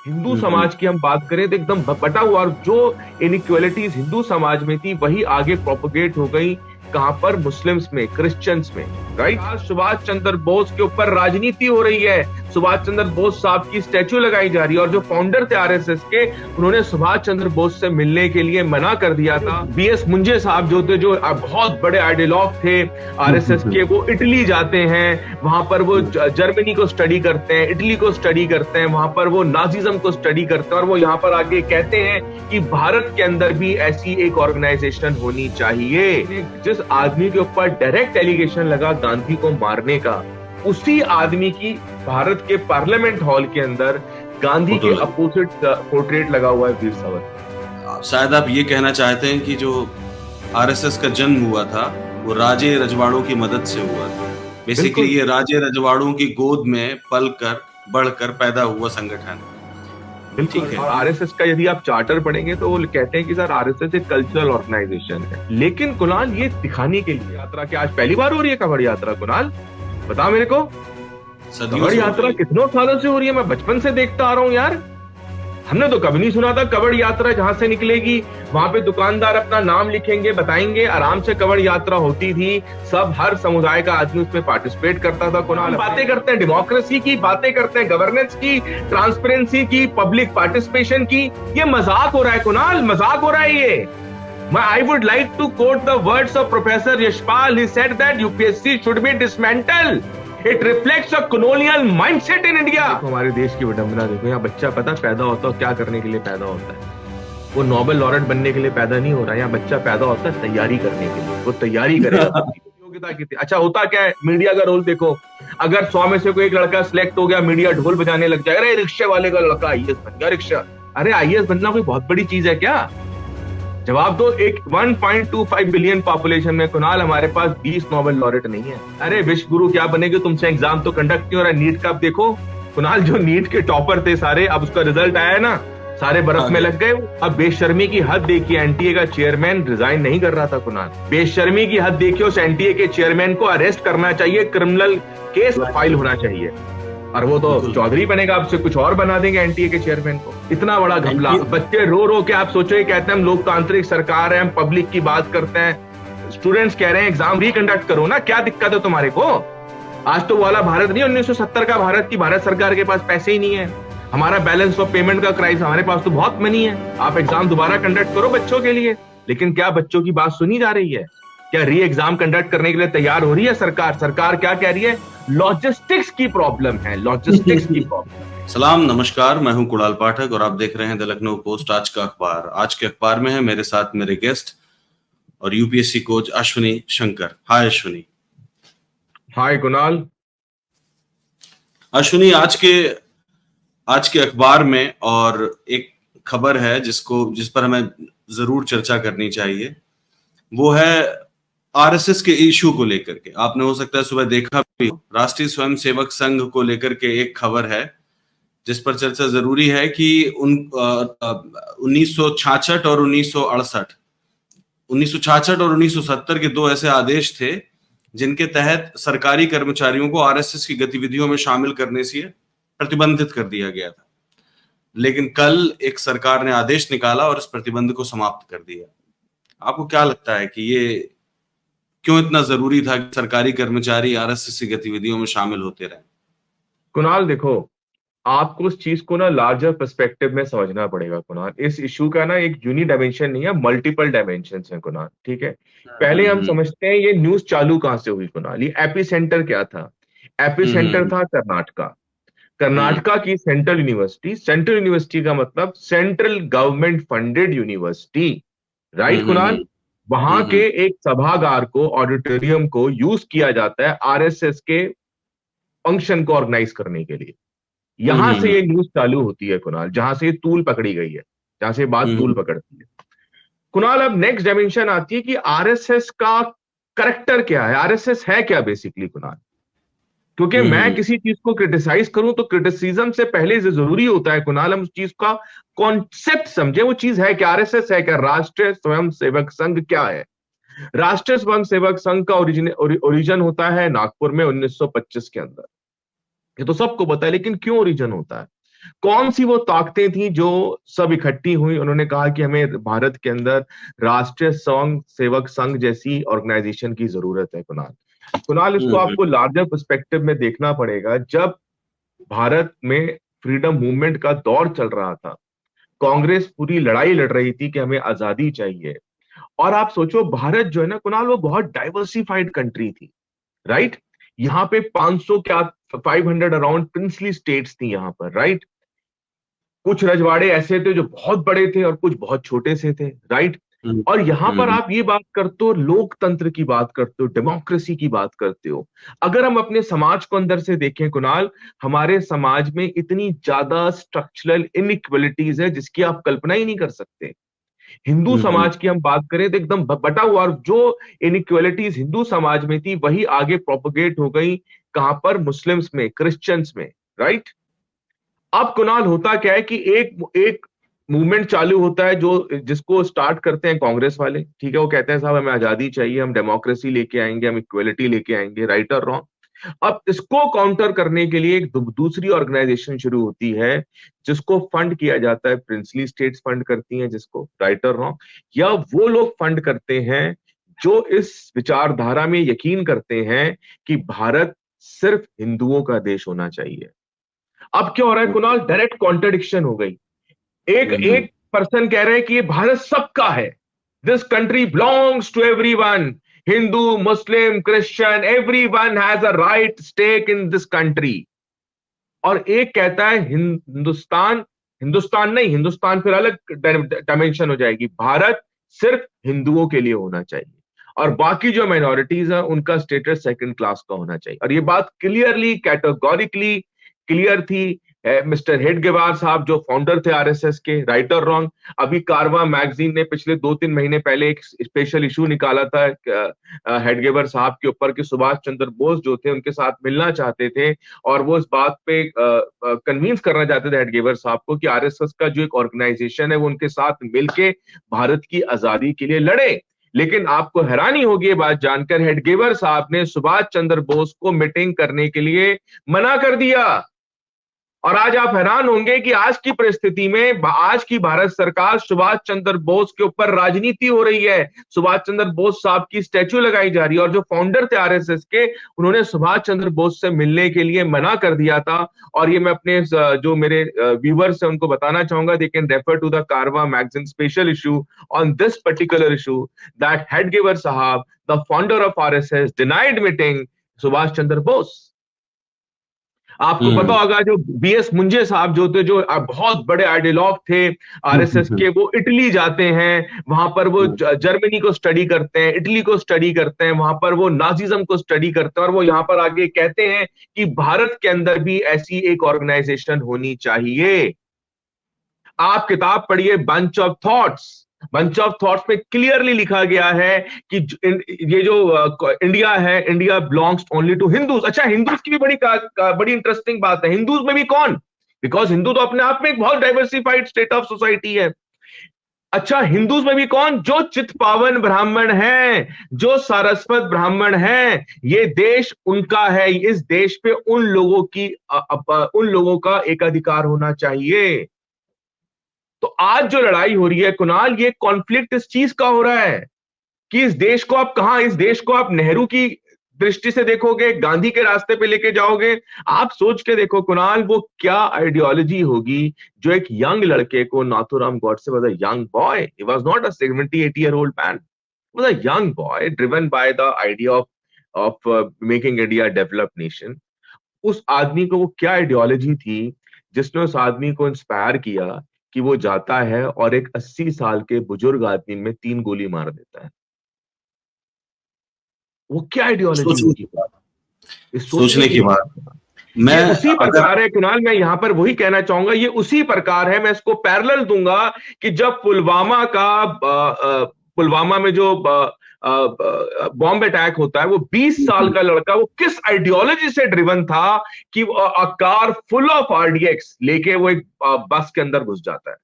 हिंदू समाज की हम बात करें तो एकदम बटा हुआ, और जो इनइक्वालिटीज हिंदू समाज में थी वही आगे प्रोपोगेट हो गई कहां पर, मुस्लिम्स में, क्रिश्चियंस में। राइट, आज सुभाष चंद्र बोस के ऊपर राजनीति हो रही है, सुभाष चंद्र बोस साहब की स्टैच्यू लगाई जा रही है, और जो फाउंडर थे आरएसएस के, उन्होंने सुभाष चंद्र बोस से मिलने के लिए मना कर दिया था। बीएस मुंजे साहब जो थे, जो बहुत बड़े आइडियोलॉग थे आरएसएस के, वो इटली जाते हैं, वहां पर वो जर्मनी को स्टडी करते हैं, इटली को स्टडी करते हैं, वहां पर वो नाजिज्म को स्टडी करते हैं, और वो यहाँ पर आके कहते हैं कि भारत के अंदर भी ऐसी एक ऑर्गेनाइजेशन होनी चाहिए। जिस आदमी के ऊपर डायरेक्ट एलिगेशन लगा गांधी को मारने का, उसी आदमी की भारत के पार्लियामेंट हॉल के अंदर गांधी के अपोजिट पोर्ट्रेट लगा हुआ है, वीर सावरकर। शायद आप ये कहना चाहते हैं कि जो आरएसएस का जन्म हुआ था वो राजे रजवाड़ों की मदद से हुआ था। बेसिकली ये राजे रजवाड़ों की गोद में पलकर बढ़कर पैदा हुआ संगठन। ठीक है। आरएसएस का यदि आप चार्टर पढ़ेंगे तो वो कहते हैं कि सर आरएसएस एक कल्चरल ऑर्गेनाइजेशन है, लेकिन कुणाल ये दिखाने के लिए यात्रा की आज पहली बार हो रही है कवड़ यात्रा। कुणाल बता मेरे को, कवड़ यात्रा कितनों सालों से हो रही है? मैं बचपन से देखता आ रहा हूँ यार, हमने तो कभी नहीं सुना था कवड़ यात्रा जहां से निकलेगी वहां पे दुकानदार अपना नाम लिखेंगे, बताएंगे, आराम से कवड़ यात्रा होती थी, सब हर समुदाय का आदमी उसमें पार्टिसिपेट करता था। कुणाल बातें करते हैं डेमोक्रेसी की, बातें करते हैं गवर्नेंस की, ट्रांसपेरेंसी की, पब्लिक पार्टिसिपेशन की, ये मजाक हो रहा है कुणाल, मजाक हो रहा है ये। I would like to quote the words of Professor Yashpal. He said that UPSC should be dismantled. It reflects a colonial mindset in India. हमारे देश की विडंबना देखो, यहाँ बच्चा पता पैदा होता है क्या करने के लिए पैदा होता है, वो नोबेल लॉरेट बनने के लिए पैदा नहीं हो रहा है, यहाँ बच्चा पैदा होता है तैयारी करने के लिए, वो तैयारी करेगा। योग्यता कितनी, अच्छा होता क्या है, मीडिया का रोल देखो, अगर 100 में से कोई एक लड़का सिलेक्ट हो गया, मीडिया ढोल बजाने लग जाएगा, अरे रिक्शे वाले का लड़का आईएएस बन गया, रिक्शा, अरे आईएएस बनना कोई बहुत बड़ी चीज है क्या? जवाब दो। एक 1.25 बिलियन पॉपुलेशन में कुणाल हमारे पास 20 नोबेल लॉरेट नहीं है। अरे विश्व गुरु क्या बनेगे, तुमसे एग्जाम तो कंडक्ट नहीं हो रहा। नीट का अब देखो कुणाल, जो नीट के टॉपर थे सारे, अब उसका रिजल्ट आया ना, सारे बर्फ में लग गए। अब बेशर्मी की हद देखिए, एनटीए का चेयरमैन रिजाइन नहीं कर रहा था कुणाल, बेशर्मी की हद देखिए, उस एनटीए के चेयरमैन को अरेस्ट करना चाहिए, क्रिमिनल केस फाइल होना चाहिए, और वो तो चौधरी बनेगा, अब से कुछ और बना देंगे एनटीए के चेयरमैन को। इतना बड़ा घपला, बच्चे रो रो के, आप सोचो, ये कहते हैं हम लोकतांत्रिक सरकार है, हम पब्लिक की बात करते हैं, स्टूडेंट्स कह रहे हैं एग्जाम रिकंडक्ट करो ना, क्या दिक्कत है तुम्हारे को? आज तो वाला भारत नहीं, 1970 का भारत की भारत सरकार के पास पैसे ही नहीं है, हमारा बैलेंस ऑफ पेमेंट का क्राइसिस, हमारे पास तो बहुत मनी है, आप एग्जाम दोबारा कंडक्ट करो बच्चों के लिए। लेकिन क्या बच्चों की बात सुनी जा रही है? क्या री एग्जाम कंडक्ट करने के लिए तैयार हो रही है सरकार? सरकार क्या कह रही है? लॉजिस्टिक्स की प्रॉब्लम है, लॉजिस्टिक्स की प्रॉब्लम। सलाम नमस्कार, मैं हूं कुणाल पाठक और आप देख रहे हैं द लखनऊ पोस्ट आज का अखबार। आज के अखबार में है मेरे साथ मेरे गेस्ट और यूपीएससी कोच अश्विनी शंकर। हाय अश्विनी। हाय कुणाल। अश्विनी, आज के अखबार में और एक खबर है जिस पर हमें जरूर चर्चा करनी चाहिए, वो है आरएसएस के इशू को लेकर के। आपने हो सकता है सुबह देखा भी, राष्ट्रीय स्वयंसेवक संघ को लेकर के एक खबर है जिस पर चर्चा जरूरी है कि 1966 और 1970 के दो ऐसे आदेश थे जिनके तहत सरकारी कर्मचारियों को आरएसएस की गतिविधियों में शामिल करने से प्रतिबंधित कर दिया गया था, लेकिन कल एक सरकार ने आदेश निकाला और इस प्रतिबंध को समाप्त कर दिया। आपको क्या लगता है कि ये क्यों इतना जरूरी था कि सरकारी कर्मचारी आरएसएस की गतिविधियों में शामिल होते रहे? कुणाल देखो, आपको उस चीज को ना लार्जर पर्सपेक्टिव में समझना पड़ेगा कुणाल। इस इशू का ना एक यूनी डायमेंशन नहीं है, मल्टीपल डायमेंशन है कुणाल, ठीक है। पहले हम समझते हैं ये न्यूज चालू कहां से हुई कुणाल। ये एपी सेंटर क्या था? एपी सेंटर था कर्नाटका। कर्नाटका की सेंट्रल यूनिवर्सिटी का मतलब central government funded university, right Kunal? वहां के एक सभागार को, ऑडिटोरियम को यूज किया जाता है आरएसएस के फंक्शन को ऑर्गेनाइज करने के लिए। यहां से ये न्यूज चालू होती है कुणाल, जहां से तूल पकड़ी गई है, जहां से बात तूल पकड़ती है कुणाल। अब नेक्स्ट डायमेंशन आती है कि आरएसएस का करेक्टर क्या है, आरएसएस है क्या बेसिकली कुणाल। क्योंकि मैं किसी चीज को क्रिटिसाइज करूं तो क्रिटिसिज्म से पहले जरूरी होता है कुणाल हम उस चीज का कॉन्सेप्ट समझे, वो चीज है क्या, आरएसएस है क्या, राष्ट्रीय स्वयंसेवक संघ क्या है। राष्ट्रीय स्वयंसेवक संघ का ओरिजिन होता है नागपुर में 1925 के अंदर, ये तो सबको पता है, लेकिन क्यों ओरिजिन होता है? कौन सी वो ताकतें थी जो सब इकट्ठी हुई, उन्होंने कहा कि हमें भारत के अंदर राष्ट्रीय स्वयं सेवक संघ जैसी ऑर्गेनाइजेशन की जरूरत है। कुणाल इसको आपको लार्जर पर्सपेक्टिव में देखना पड़ेगा। जब भारत में फ्रीडम मूवमेंट का दौर चल रहा था, कांग्रेस पूरी लड़ाई लड़ रही थी कि हमें आजादी चाहिए, और आप सोचो भारत जो है ना कुणाल, वो बहुत डाइवर्सिफाइड कंट्री थी, राइट। यहाँ पे 500 क्या 500 अराउंड प्रिंसली स्टेट्स थी यहाँ पर, राइट। कुछ रजवाड़े ऐसे थे जो बहुत बड़े थे और कुछ बहुत छोटे से थे, राइट। और यहां पर आप ये बात करते हो, लोकतंत्र की बात करते हो, डेमोक्रेसी की बात करते हो। अगर हम अपने समाज को अंदर से देखें कुणाल, हमारे समाज में इतनी ज्यादा स्ट्रक्चरल इनइक्वलिटीज है जिसकी आप कल्पना ही नहीं कर सकते। हिंदू समाज की हम बात करें तो एकदम बटा हुआ, और जो इनइक्वलिटीज हिंदू समाज में थी वही आगे प्रोपोगेट हो गई कहां पर, मुस्लिम्स में, क्रिश्चियंस में, राइट। अब कुणाल होता क्या है कि एक एक मूवमेंट चालू होता है जो जिसको स्टार्ट करते हैं कांग्रेस वाले, ठीक है। वो कहते हैं साहब हमें आजादी चाहिए, हम डेमोक्रेसी लेके आएंगे, हम इक्वलिटी लेके आएंगे, राइट और रॉन्ग। अब इसको काउंटर करने के लिए एक दूसरी ऑर्गेनाइजेशन शुरू होती है जिसको फंड किया जाता है, प्रिंसली स्टेट्स फंड करती हैं जिसको, राइट और रॉन्ग, या वो लोग फंड करते हैं जो इस विचारधारा में यकीन करते हैं कि भारत सिर्फ हिंदुओं का देश होना चाहिए। अब क्या हो रहा है कुणाल, डायरेक्ट कॉन्ट्रडिक्शन हो गई। एक एक पर्सन कह रहे हैं कि ये भारत सबका है, this country belongs to everyone, Hindu, Muslim, Christian, everyone has a right stake in this country. और एक कहता है हिंदुस्तान, हिंदुस्तान नहीं, हिंदुस्तान फिर अलग डायमेंशन हो जाएगी, भारत सिर्फ हिंदुओं के लिए होना चाहिए और बाकी जो माइनॉरिटीज है उनका स्टेटस सेकंड क्लास का होना चाहिए। और ये बात क्लियरली कैटेगोरिकली क्लियर थी। मिस्टर हेडगेवार साहब जो फाउंडर थे आरएसएस के, राइट और रॉन्ग, अभी कारवां मैगजीन ने पिछले 2-3 महीने पहले एक स्पेशल इशू निकाला था हेडगेवार साहब के ऊपर कि सुभाष चंद्र बोस जो थे उनके साथ मिलना चाहते थे, और वो इस बात पे कन्विंस करना चाहते थे हेडगेवार साहब को कि आरएसएस का जो एक ऑर्गेनाइजेशन है वो उनके साथ मिलके भारत की आजादी के लिए लड़े। लेकिन आपको हैरानी होगी ये बात जानकर, हेडगेवार साहब ने सुभाष चंद्र बोस को मीटिंग करने के लिए मना कर दिया। और आज आप हैरान होंगे कि आज की परिस्थिति में आज की भारत सरकार सुभाष चंद्र बोस के ऊपर राजनीति हो रही है, सुभाष चंद्र बोस साहब की स्टैच्यू लगाई जा रही है, और जो फाउंडर थे आरएसएस के उन्होंने सुभाष चंद्र बोस से मिलने के लिए मना कर दिया था। और ये मैं अपने जो मेरे व्यूवर्स हैं उनको बताना चाहूंगा, they can refer to the Caravan magazine special issue on this particular issue that Hedgewar साहब, the founder of RSS, denied meeting Subhash Chandra Bose. आपको पता होगा जो बीएस मुंजे साहब जो थे, जो बहुत बड़े आइडियोलॉग थे आरएसएस के, वो इटली जाते हैं, वहां पर वो जर्मनी को स्टडी करते हैं, इटली को स्टडी करते हैं, वहां पर वो नाजिज्म को स्टडी करते हैं, और वो यहाँ पर आगे कहते हैं कि भारत के अंदर भी ऐसी एक ऑर्गेनाइजेशन होनी चाहिए। आप किताब पढ़िए bunch of thoughts, bunch of thoughts में क्लियरली लिखा गया है कि ये जो इंडिया है, India belongs only to Hindus. अच्छा, हिंदूज की भी बड़ी इंटरेस्टिंग बात है, हिंदूज में भी कौन, बिकॉज हिंदू तो अपने आप में एक बहुत डाइवर्सिफाइड स्टेट ऑफ सोसाइटी है। अच्छा, हिंदूज में भी कौन, जो चित्पावन ब्राह्मण हैं, जो सारस्वत ब्राह्मण हैं, ये देश उनका है, इस देश पे उन लोगों का एकाधिकार होना चाहिए। तो आज जो लड़ाई हो रही है कुणाल, ये कॉन्फ्लिक्ट इस चीज का हो रहा है कि इस देश को आप कहां, इस देश को आप नेहरू की दृष्टि से देखोगे, गांधी के रास्ते पे लेके जाओगे। आप सोच के देखो कुणाल, वो क्या आइडियोलॉजी होगी जो एक यंग लड़के को, Nathuram Godse was a young boy, he was not a 70-80 year old man, was a young boy driven by the idea of making India developed nation. उस आदमी को वो क्या आइडियोलॉजी थी जिसने उस आदमी को इंस्पायर किया कि वो जाता है और एक 80 साल के बुजुर्ग आदमी में 3 गोली मार देता है। वो क्या आइडियोलॉजी होगी? सोचने की बात। मैं उसी प्रकार है कुणाल, मैं यहां पर वही कहना चाहूंगा, ये उसी प्रकार है। मैं इसको पैरेलल दूंगा कि जब पुलवामा में जो बॉम्ब अटैक होता है, वो 20 साल का लड़का, वो किस आइडियोलॉजी से ड्रिवन था कि a car full of RDX लेके वो एक बस के अंदर घुस जाता है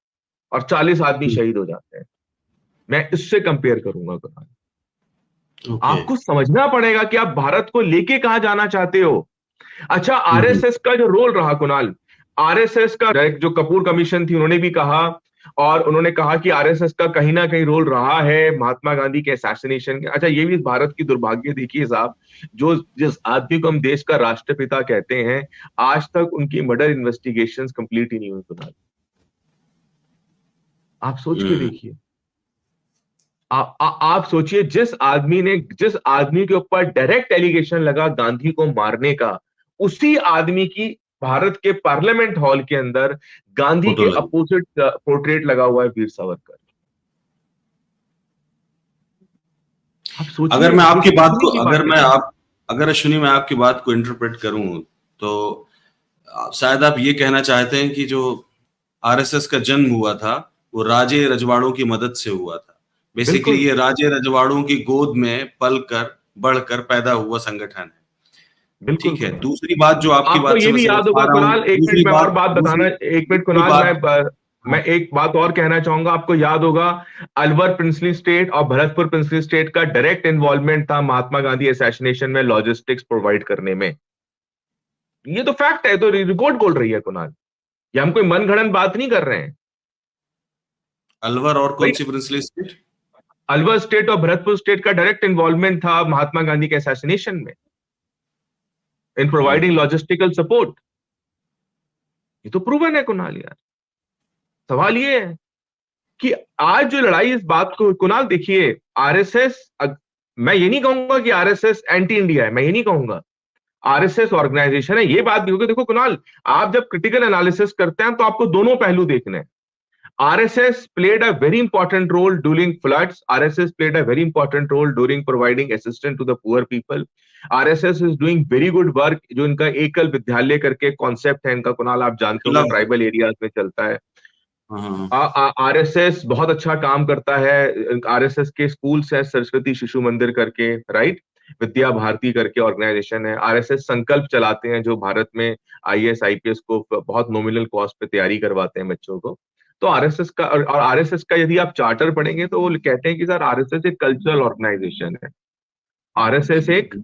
और 40 आदमी शहीद हो जाते हैं। मैं इससे कंपेयर करूंगा कुणाल। आपको समझना पड़ेगा कि आप भारत को लेके कहां जाना चाहते हो। अच्छा, आरएसएस का जो रोल रहा कुणाल, आरएसएस का डायरेक्ट जो कपूर कमीशन थी उन्होंने भी कहा, और उन्होंने कहा कि आरएसएस का कहीं ना कहीं रोल रहा है महात्मा गांधी के असैसिनेशन के। अच्छा, ये भी भारत की दुर्भाग्य देखिए साहब, जो जिस आदमी को हम देश का राष्ट्रपिता कहते हैं, आज तक उनकी मर्डर इन्वेस्टिगेशंस कंप्लीट ही नहीं हुई कुणाल। आप सोच के हम्म। देखिए, आप सोचिए, जिस आदमी के ऊपर डायरेक्ट एलिगेशन लगा गांधी को मारने का, उसी आदमी की भारत के पार्लियामेंट हॉल के अंदर गांधी फोटो के लगी। अपोजिट पोर्ट्रेट लगा हुआ है वीर सावरकर। आप अगर सोचिए मैं ये आपकी बात कितनी को, की बात है। अगर अश्विनी मैं आपकी बात को इंटरप्रेट करूं, तो शायद आप ये कहना चाहते हैं कि जो आरएसएस का जन्म हुआ था वो राजे रजवाड़ों की मदद से हुआ था। बेसिकली बिल्कुल, ये राजे रजवाड़ों की गोद में पलकर बढ़कर पैदा हुआ संगठन है। बिल्कुल ठीक है, कुणाल। दूसरी बात जो आपकी आपको बात से ये मैं भी समझ याद होगा पा रहा हूँ, कुणाल, एक मिनट दूसरी मैं और बात बात बताना, एक मिनट दूसरी कुणाल, बात। मैं हाँ। एक बात और कहना चाहूंगा। आपको याद होगा अलवर प्रिंसली स्टेट और भरतपुर प्रिंसली स्टेट का डायरेक्ट इन्वॉल्वमेंट था महात्मा गांधी असैसिनेशन में, लॉजिस्टिक्स प्रोवाइड करने में। ये तो फैक्ट है, तो रिपोर्ट बोल रही है कुणाल, ये हम कोई मनगढ़ंत बात नहीं कर रहे हैं। अलवर और कौन भाई, सी प्रिंसली स्टेट? अलवर स्टेट और भरतपुर स्टेट का डायरेक्ट इन्वॉल्वमेंट था महात्मा गांधी के असैसिनेशन में, in providing hmm. Logistical support. ये तो प्रूवन है कुणाल यार। सवाल ये है कि आज जो लड़ाई, इस बात को कुणाल देखिए, आरएसएस, मैं ये नहीं कहूंगा कि आरएसएस एंटी इंडिया है, मैं ये नहीं कहूंगा। आरएसएस ऑर्गेनाइजेशन है, ये बात भी होगी। देखो कुणाल, आप जब क्रिटिकल एनालिसिस करते हैं तो आपको दोनों पहलू देखने हैं। RSS played a very important role during floods. RSS played a very important role during providing assistance to the poor people. RSS is doing very good work. जो इनका एकल विद्यालय करके कॉन्सेप्ट है इनका कुणाल, आप जानते होंगे, खिलाफ है। ट्राइबल एरियाज में चलता है। हाँ हाँ हाँ। आरएसएस बहुत अच्छा काम करता है। आरएसएस के स्कूल्स है, सरस्वती शिशु मंदिर करके, राइट, विद्या भारती करके ऑर्गेनाइजेशन है। आरएसएस संकल्प चलाते हैं जो भारत में आईएएस आईपीएस को बहुत नॉमिनल कॉस्ट पे तैयारी करवाते हैं बच्चों को। तो आरएसएस का, और आरएसएस का यदि आप चार्टर पढ़ेंगे तो वो कहते हैं कि सर आरएसएस एक कल्चरल ऑर्गेनाइजेशन है। आरएसएस एक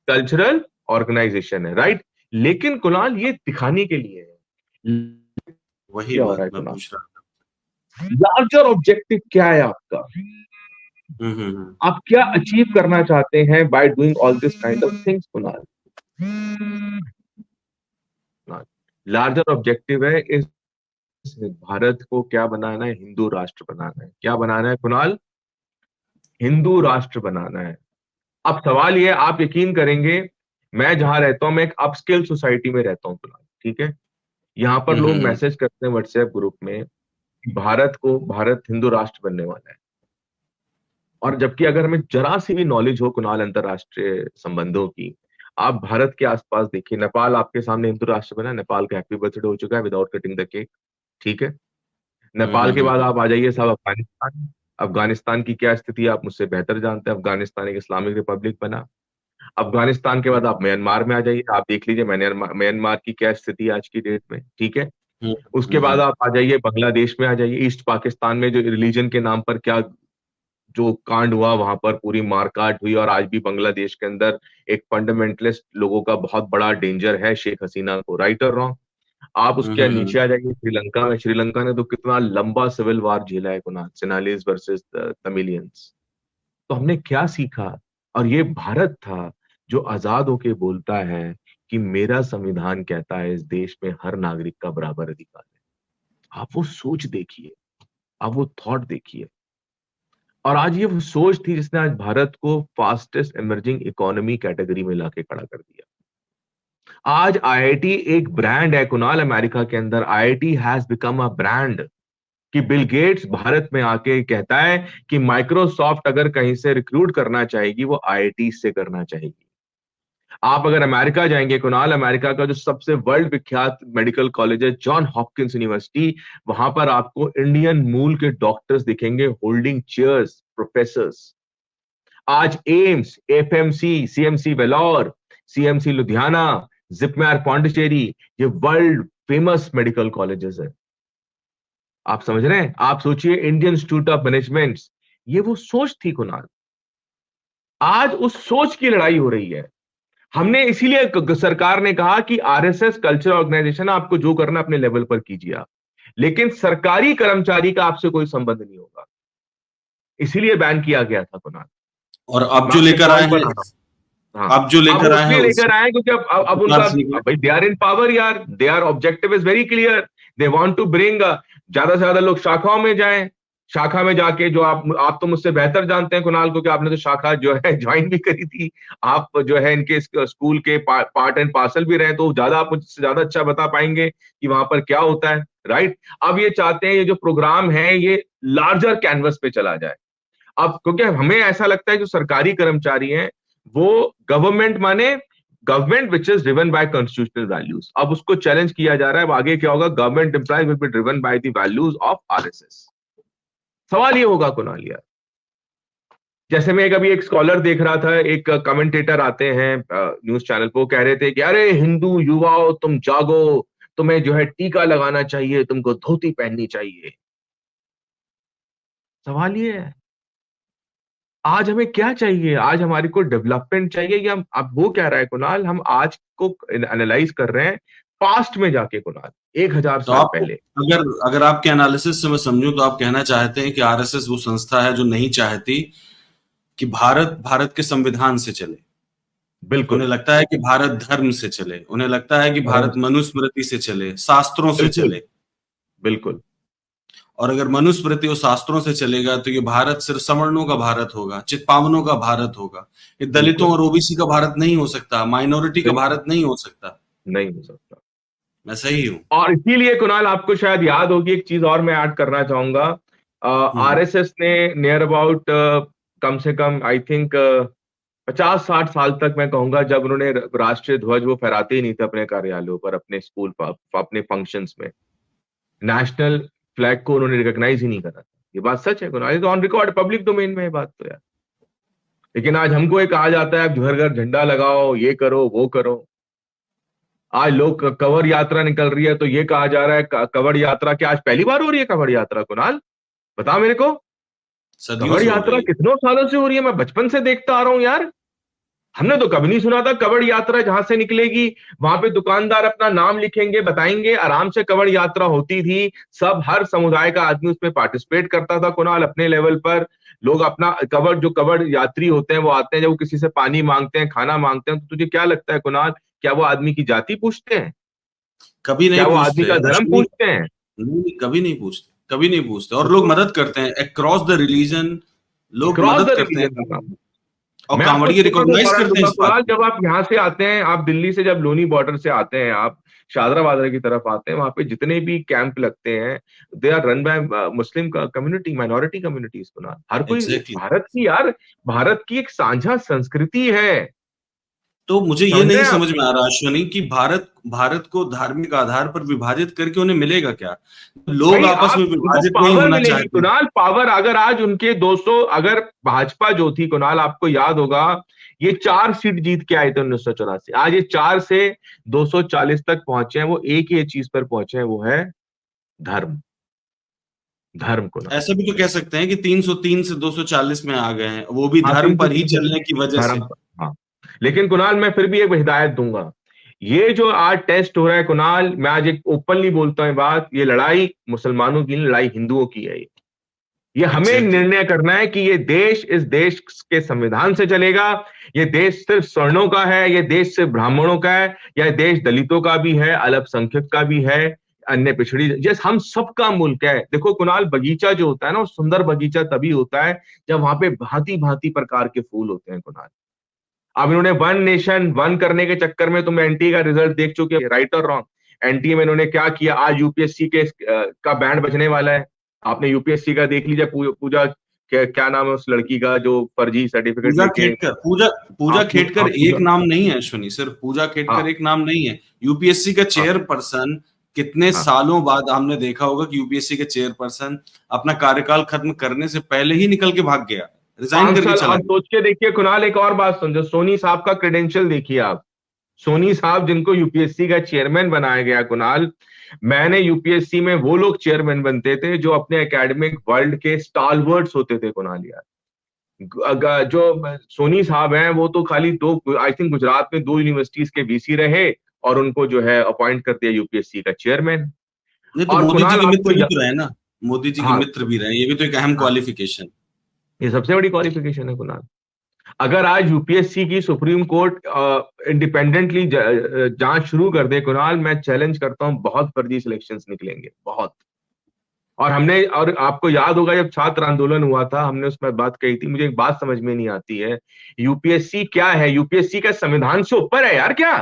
कल्चरल ऑर्गेनाइजेशन है, राइट। लेकिन कुणाल ये दिखाने के लिए है, वही क्या हो रहा बात है मैं कुणाल, पूछ रहा लार्जर ऑब्जेक्टिव क्या है आपका, था। हम्म। आप क्या अचीव करना चाहते हैं by doing all this kind of things Kunal. Larger objective है इस भारत को क्या बनाना है, हिंदू राष्ट्र बनाना है। क्या बनाना है कुणाल, हिंदू राष्ट्र बनाना है। अब सवाल ये है, आप यकीन करेंगे, मैं जहां रहता हूं, मैं एक अपस्केल सोसाइटी में रहता हूं कुणाल, ठीक है। यहां पर लोग हम्म। मैसेज करते हैं व्हाट्सएप ग्रुप में कि भारत हिंदू राष्ट्र बनने वाला है। और जबकि अगर हमें जरा सी भी नॉलेज हो कुणाल अंतरराष्ट्रीय संबंधों की, आप भारत के आसपास देखिए, नेपाल आपके सामने हिंदू राष्ट्र बना, नेपाल का हैप्पी बर्थडे हो चुका है विदाउट कटिंग द केक, ठीक है। नेपाल के बाद हम्म। आप आ जाइए साहब अफगानिस्तान। अफगानिस्तान की क्या स्थिति है आप मुझसे बेहतर जानते हैं, अफगानिस्तान एक इस्लामिक रिपब्लिक बना। अफगानिस्तान के बाद आप म्यांमार में आ जाइए, आप देख लीजिए म्यांमार की क्या स्थिति है आज की डेट में, ठीक है। उसके बाद हम्म। आप आ जाइए बांग्लादेश में, आ जाइए ईस्ट पाकिस्तान में, जो रिलीजन के नाम पर क्या जो कांड हुआ, वहां पर पूरी मारकाट हुई, और आज भी बांग्लादेश के अंदर एक फंडामेंटलिस्ट लोगों का बहुत बड़ा डेंजर है शेख हसीना को, राइट और रॉन्ग। आप उसके नीचे आ जाइए श्रीलंका में, श्रीलंका ने तो कितना लंबा सिविल वार झेला है कुनाल, सिनालीज वर्सेस तमिलियंस। तो हमने क्या सीखा, और ये भारत था जो आजाद होके बोलता है कि मेरा संविधान कहता है इस देश में हर नागरिक का बराबर अधिकार है। आप वो सोच देखिए, आप वो थॉट देखिए। और आज ये वो सोच थी जिसने आज भारत को फास्टेस्ट इमर्जिंग इकोनॉमी कैटेगरी में लाके खड़ा कर दिया। आज आईआईटी एक ब्रांड है कुणाल, अमेरिका के अंदर IIT has become a brand. कि बिल गेट्स भारत में आके कहता है कि माइक्रोसॉफ्ट अगर कहीं से रिक्रूट करना चाहेगी वो आईआईटी से करना चाहेगी। आप अगर अमेरिका जाएंगे कुणाल, अमेरिका का जो सबसे वर्ल्ड विख्यात मेडिकल कॉलेज है जॉन हॉपकिंस यूनिवर्सिटी, वहां पर आपको इंडियन मूल के डॉक्टर्स दिखेंगे होल्डिंग चेयर्स, प्रोफेसर्स। आज AIIMS, FMC, CMC Vellore, CMC Ludhiana, JIPMER Pondicherry, ये वर्ल्ड फेमस मेडिकल कॉलेजेस है। आप समझ रहे हैं, आप सोचिए इंडियन इंस्टीट्यूट ऑफ मैनेजमेंट, ये वो सोच थी कुणाल। आज उस सोच की लड़ाई हो रही है। हमने इसीलिए सरकार ने कहा कि आरएसएस कल्चरल ऑर्गेनाइजेशन, आपको जो करना अपने लेवल पर कीजिए आप, लेकिन सरकारी कर्मचारी का आपसे कोई संबंध नहीं होगा, इसीलिए बैन किया गया था कुणाल। और अब मैं जो आपके लेकर आए पॉइंट पर हैं, आ रहा हूं। हाँ, अब जो अब वो लेकर आए हैं इसलिए उस लेकर आए हैं क्योंकि अब उनका, भाई दे आर इन पावर यार, they are objective is very clear, they want to bring ज्यादा से ज्यादा लोग शाखाओं में जाएं, शाखा में जाके, जो आप तो मुझसे बेहतर जानते हैं कुणाल को, कि आपने तो शाखा जो है ज्वाइन भी करी थी, आप जो है इनके स्कूल के पार्ट एंड पार्सल भी रहे, तो ज्यादा आप मुझसे ज्यादा अच्छा बता पाएंगे कि वहां पर क्या होता है, राइट। अब ये चाहते हैं ये जो प्रोग्राम है ये लार्जर कैनवस पे चला जाए। अब क्योंकि हमें ऐसा लगता है जो सरकारी कर्मचारी हैं वो गवर्नमेंट माने government which is driven by constitutional values. अब उसको चैलेंज किया जा रहा है, अब आगे क्या होगा, government employees will be driven by the values of RSS. सवाल ये होगा कुणाल यार, जैसे मैं कभी एक स्कॉलर देख रहा था, एक कमेंटेटर आते हैं न्यूज चैनल पे, वो कह रहे थे कि अरे हिंदू युवाओं तुम जागो, तुम्हें जो है टीका लगाना चाहिए, तुमको धोती पहननी चाहिए। सवाल ये है, आज हमें क्या चाहिए, आज हमारी को डेवलपमेंट चाहिए, या अब वो कह रहा है कुणाल, हम आज को एनालाइज कर रहे हैं पास्ट में जाके कुणाल, 1000 तो साल आप, पहले। अगर अगर आपके एनालिसिस से मैं समझूं तो आप कहना चाहते हैं कि आरएसएस वो संस्था है जो नहीं चाहती कि भारत भारत के संविधान से चले। बिल्कुल। उन्हें लगता है कि भारत धर्म से चले, उन्हें लगता है कि धर्म भारत से। मनुस्मृति से चले, शास्त्रों से बिल्कुल। चले। बिल्कुल। और अगर मनुस्मृति और शास्त्रों से चलेगा तो ये भारत सिर्फ सवर्णों का भारत होगा, चित्पावनों का भारत होगा। ये दलितों बिल्कुल। और ओबीसी का भारत नहीं हो सकता, माइनॉरिटी का बिल्कुल भारत नहीं हो सकता। नहीं हो सकता। मैं सही हूं? और इसीलिए कुणाल आपको शायद याद होगी, एक चीज और मैं ऐड करना चाहूंगा, हम्म। आरएसएस ने नियर अबाउट कम से कम आई थिंक 50-60 साल तक मैं कहूंगा, जब उन्होंने राष्ट्रीय ध्वज वो फहराते ही नहीं थे अपने कार्यालयों पर, अपने स्कूल पर, अपने फंक्शंस में, नेशनल फ्लैग को उन्होंने रिकॉग्नाइज ही नहीं करा था। ये बात सच है कुणाल, ये तो ऑन रिकॉर्ड पब्लिक डोमेन में है बात तो यार। लेकिन आज हमको एक कहा जाता है आप घर घर झंडा लगाओ, ये करो वो करो। आज लोग कवर यात्रा निकल रही है तो ये कहा जा रहा है कवर यात्रा, क्या आज पहली बार हो रही है कवर यात्रा कुणाल? बता मेरे को। सदियों कवर से हो यात्रा रही है। कितनों सालों से हो रही है, मैं बचपन से देखता आ रहा हूं यार। हमने तो कभी नहीं सुना था कवड़ यात्रा जहां से निकलेगी वहां पे दुकानदार अपना नाम लिखेंगे, बताएंगे, आराम से कवड़ यात्रा होती थी। सब हर समुदाय का आदमी उसमें पार्टिसिपेट करता था कुणाल, अपने लेवल पर। लोग अपना कवड़, जो कवड़ यात्री होते हैं वो आते हैं, जब वो किसी से पानी मांगते हैं, खाना मांगते हैं, तो तुझे क्या लगता है कुणाल, क्या वो आदमी की जाति पूछते हैं? कभी नहीं क्या वो आदमी पूछते का धर्म अश्विनी। पूछते हैं? नहीं, कभी नहीं पूछते, कभी नहीं पूछते। और लोग तो मदद करते हैं अक्रॉस द रिलीजन, लोग क्रॉस मदद द करते रिलीजन का हैं। काम। और मैं आपको कांवड़िए छोटा सा रिकॉग्नाइज उदाहरण करते हैं दूंगा इस बात कुणाल, को। जब आप यहाँ से आते हैं, आप दिल्ली से जब लोनी बॉर्डर से आते हैं, आप शादरा वादरा की तरफ आते हैं, वहां पे जितने भी कैंप लगते हैं, they are run by Muslim community, minority communities Kunal. हर कोई एग्जैक्टली। भारत की यार, भारत की एक साझा संस्कृति है। तो मुझे ये समझ रहे नहीं हैं आप? समझ में आ रहा अश्वनी कि भारत भारत को धार्मिक आधार पर विभाजित करके उन्हें मिलेगा क्या? लोग भाई आपस आप में उनको विभाजित नहीं पावर होना मिलेगी चाहते। कुणाल, पावर। अगर आज उनके 200, अगर भाजपा जो थी कुणाल, आपको याद होगा, ये 4 सीट जीत के आए थे 1984, आज ये 4 से 240 तक पहुंचे हैं, वो एक ही चीज पर पहुंचे हैं, वो है धर्म। धर्म कुणाल। ऐसा भी तो कह सकते हैं कि 303 से 240 में आ गए हैं, वो भी हाँ, धर्म पर ही 303 चलने की वजह धर्म से। पर। हाँ, लेकिन कुणाल मैं फिर भी एक हिदायत दूंगा, ये जो आज टेस्ट हो रहा है कुणाल, मैं आज एक ओपनली बोलता हूँ बात, ये लड़ाई मुसलमानों की नहीं, लड़ाई हिंदुओं की है। ये हमें एक एग्जैक्टली। निर्णय करना है कि ये देश इस देश के संविधान से चलेगा, ये देश सिर्फ स्वर्णों का है, ये देश सिर्फ ब्राह्मणों का है, या देश दलितों का भी है, अल्पसंख्यक का भी है, अन्य पिछड़ी, जैसे हम सबका मुल्क है। देखो कुणाल, बगीचा जो होता है ना, वो सुंदर बगीचा तभी होता है जब वहां पे भांति भांति प्रकार के फूल होते हैं कुणाल। अब इन्होंने वन नेशन वन करने के चक्कर में, तुम एनटीए का रिजल्ट देख चुके हो, राइट और रॉन्ग। एनटीए में इन्होंने क्या किया, आज यूपीएससी के का बैंड बजने वाला है। आपने यूपीएससी का देख लीजिए, पूजा क्या नाम है उस लड़की का जो फर्जी सर्टिफिकेट पूजा लेके। खेटकर, पूजा पूजा खेटकर एक पूजा। नाम नहीं है अश्विनी, सिर्फ पूजा खेटकर हाँ। एक नाम नहीं है। यूपीएससी का हाँ। चेयरपर्सन, कितने हाँ। सालों बाद हमने देखा होगा कि यूपीएससी के चेयरपर्सन अपना कार्यकाल खत्म करने से पहले ही निकल के भाग गया, रिजाइन 5 करके साल चला आप गया। सोच के देखिए कुणाल, एक और बात समझो, सोनी साहब का क्रेडेंशियल देखिए आप। सोनी साहब जिनको यूपीएससी का चेयरमैन बनाया गया कुणाल, मैंने यूपीएससी में वो लोग चेयरमैन बनते थे जो अपने एकेडमिक वर्ल्ड के स्टालवर्ड्स होते थे कुणाल यार। जो सोनी साहब हैं वो तो खाली दो, आई थिंक गुजरात में 2 यूनिवर्सिटीज के वीसी रहे और उनको जो है अपॉइंट कर दिया यूपीएससी का चेयरमैन। नहीं तो और मोदी जी कुणाल के मित्र आपको भी तो रहे ना, मोदी जी के हाँ मित्र भी रहे, ये भी तो एक अहम हाँ, क्वालिफिकेशन। ये सबसे बड़ी क्वालिफिकेशन है कुणाल। अगर आज यूपीएससी की सुप्रीम कोर्ट इंडिपेंडेंटली जांच शुरू कर दे कुणाल, मैं चैलेंज करता हूं बहुत फर्जी सिलेक्शंस निकलेंगे, बहुत। और आपको याद होगा जब छात्र आंदोलन हुआ था, हमने उसमें बात कही थी, मुझे एक बात समझ में नहीं आती है, यूपीएससी क्या है? यूपीएससी का संविधान से ऊपर है यार क्या?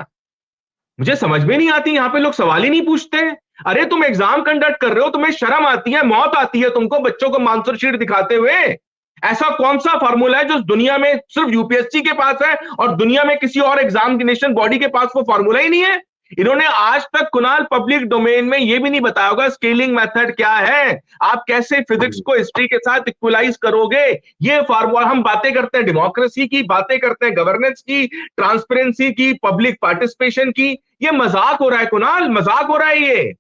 मुझे समझ में नहीं आती, यहाँ पे लोग सवाल ही नहीं पूछते। अरे तुम एग्जाम कंडक्ट कर रहे हो, तुम्हें शर्म आती है, मौत आती है तुमको बच्चों को मानसर शीट दिखाते हुए? ऐसा कौन सा फार्मूला है जो दुनिया में सिर्फ यूपीएससी के पास है और दुनिया में किसी और एग्जामिनेशन बॉडी के पास वो फार्मूला ही नहीं है? इन्होंने आज तक कुणाल पब्लिक डोमेन में ये भी नहीं बताया होगा स्केलिंग मेथड क्या है, आप कैसे फिजिक्स को हिस्ट्री के साथ इक्वलाइज करोगे। ये फार्मूला, हम बातें करते हैं डेमोक्रेसी की, बातें करते हैं गवर्नेंस की, ट्रांसपेरेंसी की, पब्लिक पार्टिसिपेशन की, ये मजाक हो रहा है कुणाल, मजाक हो रहा है ये।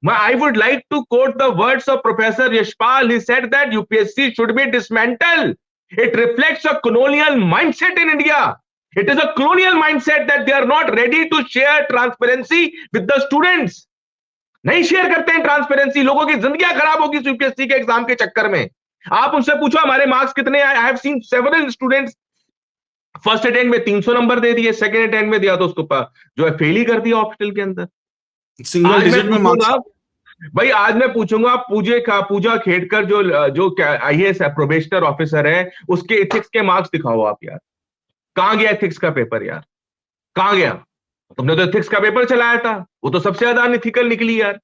I would like to quote the words of Professor Yashpal. He said that UPSC should be dismantled. It reflects a colonial mindset in India. It is a colonial mindset that they are not ready to share transparency with the students. नहीं share करते हैं transparency, लोगों की जिंदगियां खराब होगी UPSC के exam के चक्कर में। आप उनसे पूछो हमारे मार्क्स कितने आए। I have seen several students first attempt में 300 नंबर दे दिए, सेकंड अटेम्प्ट में दिया तो उसको जो है फेल ही कर दिया हॉस्पिटल के अंदर। सिंगल डिजिट में मार्क्स। भाई आज मैं पूछूंगा पूजा खेड़कर जो आईएएस है, प्रोबेशनर ऑफिसर है, उसके एथिक्स के मार्क्स दिखाओ आप यार। कहां गया एथिक्स का पेपर यार, कहां गया? तुमने तो एथिक्स का पेपर चलाया था, वो तो सबसे ज्यादा अनइथिकल निकली यार।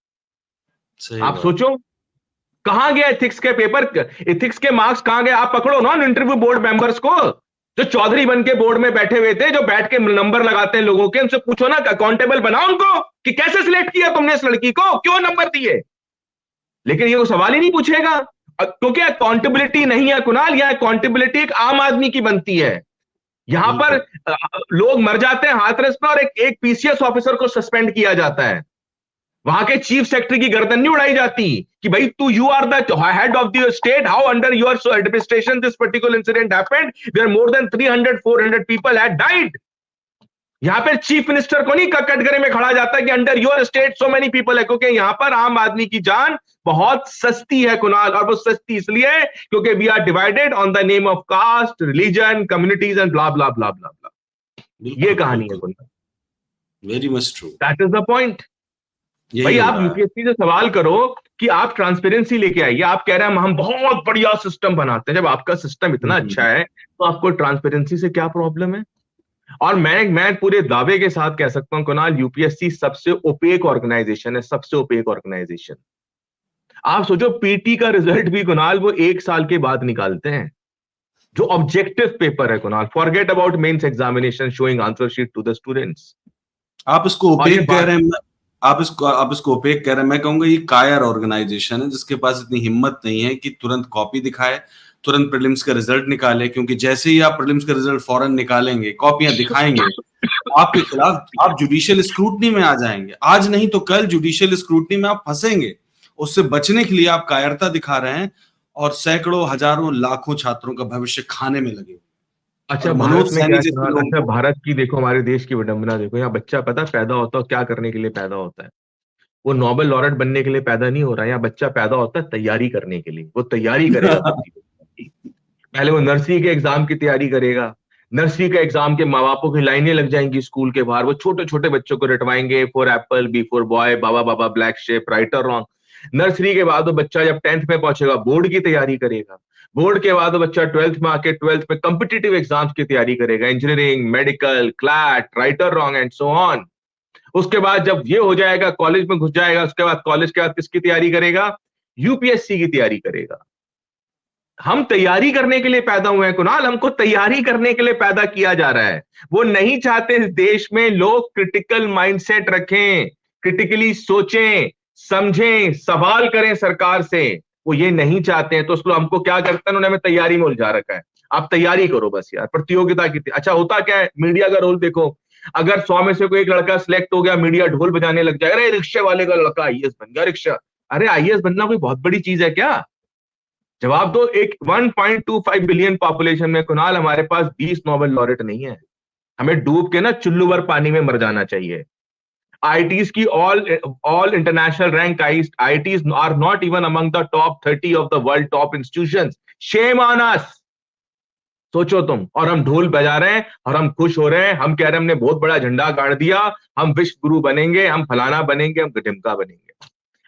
आप सोचो कहां गया एथिक्स के पेपर, एथिक्स के मार्क्स कहां गए? आप पकड़ो ना इंटरव्यू बोर्ड मेंबर्स को, जो चौधरी बन के बोर्ड में बैठे हुए थे, जो बैठ के नंबर लगाते हैं लोगों के, उनसे पूछो ना, अकाउंटेबल बनाओ उनको कि कैसे सिलेक्ट किया तुमने इस लड़की को, क्यों नंबर दिए। लेकिन ये सवाल ही नहीं पूछेगा, क्योंकि अकाउंटेबिलिटी नहीं है कुणाल, यह अकाउंटेबिलिटी एक आम आदमी की बनती है। यहां पर लोग मर जाते हैं हाथरस में और एक पीसीएस ऑफिसर को सस्पेंड किया जाता है, वहां के चीफ सेक्रेटरी की गर्दन नहीं उड़ाई जाती कि भाई तू, you are the head of the state, how under your administration this particular incident happened, where more than 300-400 people had died. यहां पर चीफ मिनिस्टर को नहीं कटघरे में खड़ा जाता है कि under your state so many people है, क्योंकि यहां पर आम आदमी की जान बहुत सस्ती है कुणाल, और वो सस्ती इसलिए है क्योंकि we are divided on the name of caste, religion, communities and blah blah blah blah blah. ये कहानी है Kunal, very much true, that is the point. भाई आप यूपीएससी से सवाल करो कि आप ट्रांसपेरेंसी लेके आइए, आप कह रहे हैं हम बहुत बढ़िया सिस्टम बनाते हैं, जब आपका सिस्टम इतना अच्छा है तो आपको ट्रांसपेरेंसी से क्या प्रॉब्लम है? और मैं पूरे दावे के साथ कह सकता हूं कुणाल, यूपीएससी सबसे ओपेक ऑर्गेनाइजेशन है, सबसे ओपेक ऑर्गेनाइजेशन। आप सोचो पीटी का रिजल्ट भी कुणाल वो 1 साल के बाद निकालते हैं, जो ऑब्जेक्टिव पेपर है Kunal, forget about mains examination showing answer sheet to the students. आप इसको ओपेक कह रहे हैं, आप इसको ओपेक कह रहे हैं, मैं कहूंगा ये कायर ऑर्गेनाइजेशन है जिसके पास इतनी हिम्मत नहीं है कि तुरंत कॉपी दिखाए, तुरंत प्रीलिम्स का रिजल्ट निकाले, क्योंकि जैसे ही आप प्रीलिम्स का रिजल्ट फौरन निकालेंगे, कॉपियां दिखाएंगे, आपके खिलाफ आप जुडिशियल स्क्रूटनी में आ जाएंगे, आज नहीं तो कल जुडिशियल स्क्रूटनी में आप फंसेंगे। उससे बचने के लिए आप कायरता दिखा रहे हैं और सैकड़ों, हजारों, लाखों छात्रों का भविष्य खाने में लगे। अच्छा भारत में क्या है? अच्छा भारत की देखो, हमारे देश की विडंबना देखो, यहाँ बच्चा पता पैदा होता है क्या करने के लिए पैदा होता है? वो नोबेल लॉरेट बनने के लिए पैदा नहीं हो रहा है, यहाँ बच्चा पैदा होता है तैयारी करने के लिए, वो तैयारी करेगा पहले वो नर्सरी के एग्जाम की तैयारी करेगा, नर्सरी के एग्जाम के माँ बापों की लाइनें लग जाएंगी स्कूल के बाहर, वो छोटे छोटे बच्चों को रटवाएंगे, for apple, B for boy, baa baa black sheep, right और रॉन्ग। नर्सरी के बाद वो बच्चा जब 10th में पहुंचेगा बोर्ड की तैयारी करेगा, बोर्ड के बाद वो बच्चा 12th में आके 12th में कॉम्पिटिटिव एग्जाम्स की तैयारी करेगा, इंजीनियरिंग, मेडिकल, क्लैट, राइट और रॉन्ग एंड सो ऑन। उसके बाद जब ये हो जाएगा कॉलेज में घुस जाएगा, उसके बाद कॉलेज के बाद किसकी तैयारी करेगा? यूपीएससी की तैयारी करेगा। हम तैयारी करने के लिए पैदा हुए हैं कुणाल, हमको तैयारी करने के लिए पैदा किया जा रहा है। वो नहीं चाहते इस देश में लोग क्रिटिकल माइंडसेट रखें, क्रिटिकली सोचें, समझें, सवाल करें सरकार से, वो ये नहीं चाहते हैं। तो उसको हमको क्या करते हैं, उन्होंने हमें तैयारी में उलझा रखा है। आप तैयारी करो बस यार, प्रतियोगिता की। अच्छा होता क्या है, मीडिया का रोल देखो, अगर 100 में से कोई एक लड़का सिलेक्ट हो गया, मीडिया ढोल बजाने लग जाएगा, अरे रिक्शे वाले का लड़का आईएएस बन गया, रिक्शा। अरे आईएएस बनना कोई बहुत बड़ी चीज है क्या? जवाब दो। एक 1.25 बिलियन पॉपुलेशन में कुणाल हमारे पास 20 नोबेल लॉरेट नहीं है। हमें डूब के ना चुल्लू भर पानी में मर जाना चाहिए। आईटीज की all international rank IITs are not even among the top 30 of the world top institutions. Shame on us. सोचो तुम, और हम ढोल बजा रहे हैं और हम खुश हो रहे हैं, हम कह रहे हैं हमने बहुत बड़ा झंडा गाड़ दिया, हम विश्व गुरु बनेंगे, हम फलाना बनेंगे, हम ढिमका बनेंगे।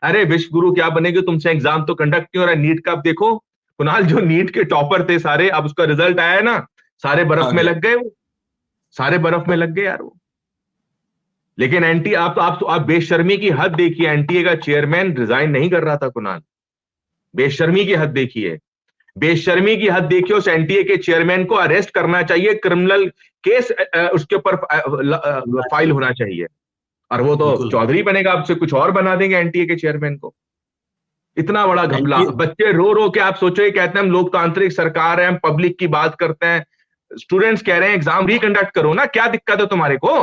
अरे विश्व गुरु क्या बनेंगे, तुमसे एग्जाम तो कंडक्ट नहीं हो रहा है। नीट का अब देखो कुणाल, जो नीट के टॉपर थे सारे, अब उसका रिजल्ट आया ना, सारे बर्फ में लग गए, वो सारे बर्फ में लग गए यार वो। लेकिन आप बेशर्मी की हद देखिए, एनटीए का चेयरमैन रिजाइन नहीं कर रहा था कुणाल। बेशर्मी की हद देखिए, बेशर्मी की हद देखिए। उस एनटीए के चेयरमैन को अरेस्ट करना चाहिए, क्रिमिनल केस उसके ऊपर फाइल होना चाहिए। और वो तो चौधरी बनेगा, आपसे कुछ और बना देंगे एनटीए के चेयरमैन को। इतना बड़ा घपला। बच्चे रो रो के, आप सोचो, ये कहते हैं हम लोकतांत्रिक सरकार है, हम पब्लिक की बात करते हैं। स्टूडेंट्स कह रहे हैं एग्जाम रिकंडक्ट करो ना, क्या दिक्कत है तुम्हारे को?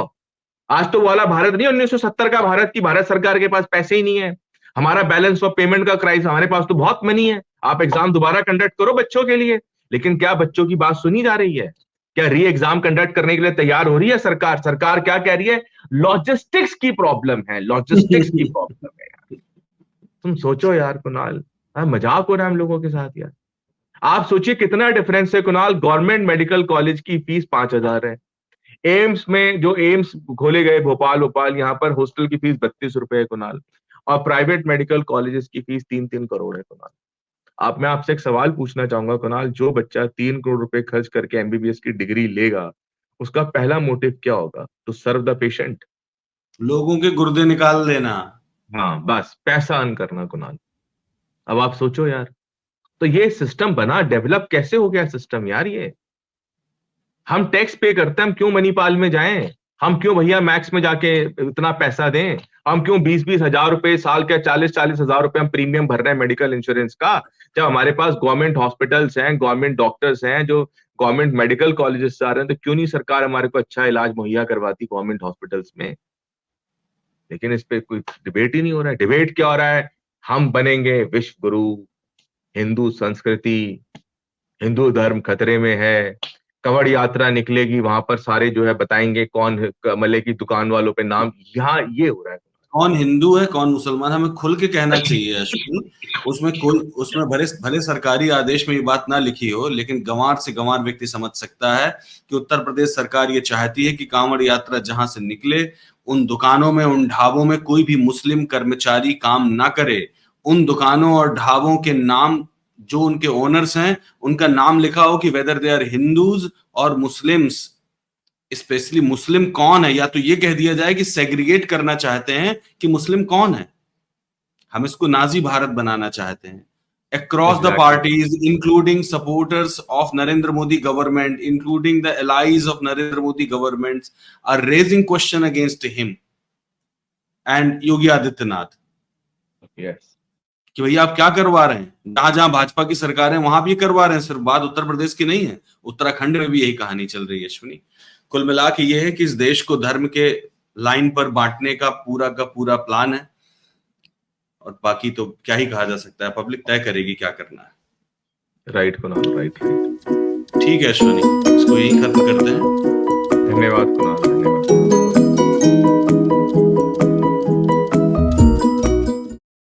आज तो वाला भारत नहीं, 1970 का भारत की भारत सरकार के पास पैसे ही नहीं है। हमारा बैलेंस ऑफ पेमेंट का क्राइसिस, हमारे पास तो बहुत मनी है। आप एग्जाम दोबारा कंडक्ट करो बच्चों के लिए। लेकिन क्या बच्चों की बात सुनी जा रही है? क्या री एग्जाम कंडक्ट करने के लिए तैयार हो रही है सरकार? सरकार क्या कह रही है? लॉजिस्टिक्स की प्रॉब्लम है, लॉजिस्टिक्स की प्रॉब्लम है यार। तुम सोचो यार कुणाल, मजाक हो रहा है हम लोगों के साथ यार। आप सोचिए कितना डिफरेंस है कुणाल। गवर्नमेंट मेडिकल कॉलेज की फीस 5,000 है। एम्स में, जो एम्स खोले गए भोपाल, यहाँ पर हॉस्टल की फीस 32 रुपए है कुणाल। और प्राइवेट मेडिकल कॉलेजेस की फीस 3-3 करोड़ है कुणाल। मैं आपसे एक सवाल पूछना चाहूंगा कुणाल, जो बच्चा 3 करोड़ रुपए खर्च करके एमबीबीएस की डिग्री लेगा, उसका पहला मोटिव क्या होगा? टू सर्व द पेशेंट, लोगों के गुर्दे निकाल देना। हाँ बस, पैसा अर्न करना कुणाल। अब आप सोचो यार, तो ये सिस्टम बना, डेवलप कैसे हो गया सिस्टम यार ये? हम टैक्स पे करते हैं, हम क्यों मणिपाल में जाएं? हम क्यों भैया मैक्स में जाके इतना पैसा दें? हम क्यों 20-20 हजार रुपए साल के, 40-40 हजार रुपए हम प्रीमियम भर रहे हैं मेडिकल इंश्योरेंस का, जब हमारे पास गवर्नमेंट हॉस्पिटल्स हैं, गवर्नमेंट डॉक्टर्स हैं, जो गवर्नमेंट मेडिकल कॉलेजेस से आ रहे हैं। तो क्यों नहीं सरकार हमारे को अच्छा इलाज मुहैया करवाती गवर्नमेंट हॉस्पिटल्स में? लेकिन इस पे कोई डिबेट ही नहीं हो रहा है। डिबेट क्या हो रहा है? हम बनेंगे विश्व गुरु, हिंदू संस्कृति, हिंदू धर्म खतरे में है, कवड़ यात्रा निकलेगी, वहां पर सारे जो है बताएंगे कौन कमले की दुकान वालों पे नाम। यहाँ ये हो रहा है। कौन हिंदू है कौन मुसलमान, हमें खुल के कहना चाहिए अश्विनी। उसमें भले सरकारी आदेश में ये बात ना लिखी हो, लेकिन गंवार से गंवार व्यक्ति समझ सकता है कि उत्तर प्रदेश सरकार ये चाहती है कि कांवड़ यात्रा जहां से निकले, उन दुकानों में, उन ढाबों में कोई भी मुस्लिम कर्मचारी काम ना करे। उन दुकानों और ढाबों के नाम, जो उनके ओनर्स हैं, उनका नाम लिखा हो कि वेदर दे आर हिंदूज और मुस्लिम्स। स्पेशली मुस्लिम कौन है, या तो ये कह दिया जाए कि सेग्रीगेट करना चाहते हैं कि मुस्लिम कौन है। हम इसको नाजी भारत बनाना चाहते हैं। Across the parties, including supporters of Narendra Modi government, including the allies of Narendra Modi governments, are raising question against him and Yogi Adityanath. Yes. कि भैया आप क्या करवा रहे हैं? जहां जहां भाजपा की सरकार है वहां भी करवा रहे हैं, सिर्फ बात उत्तर प्रदेश की नहीं है, उत्तराखंड में भी यही कहानी चल रही है अश्विनी। कुल मिला के ये है कि इस देश को धर्म के लाइन पर बांटने का पूरा प्लान है, और बाकी तो क्या ही कहा जा सकता है, पब्लिक तय करेगी क्या करना है। Right Kunal, right. ठीक है अश्विनी, इसको यही खत्म करते हैं। धन्यवाद कुणाल, धन्यवाद।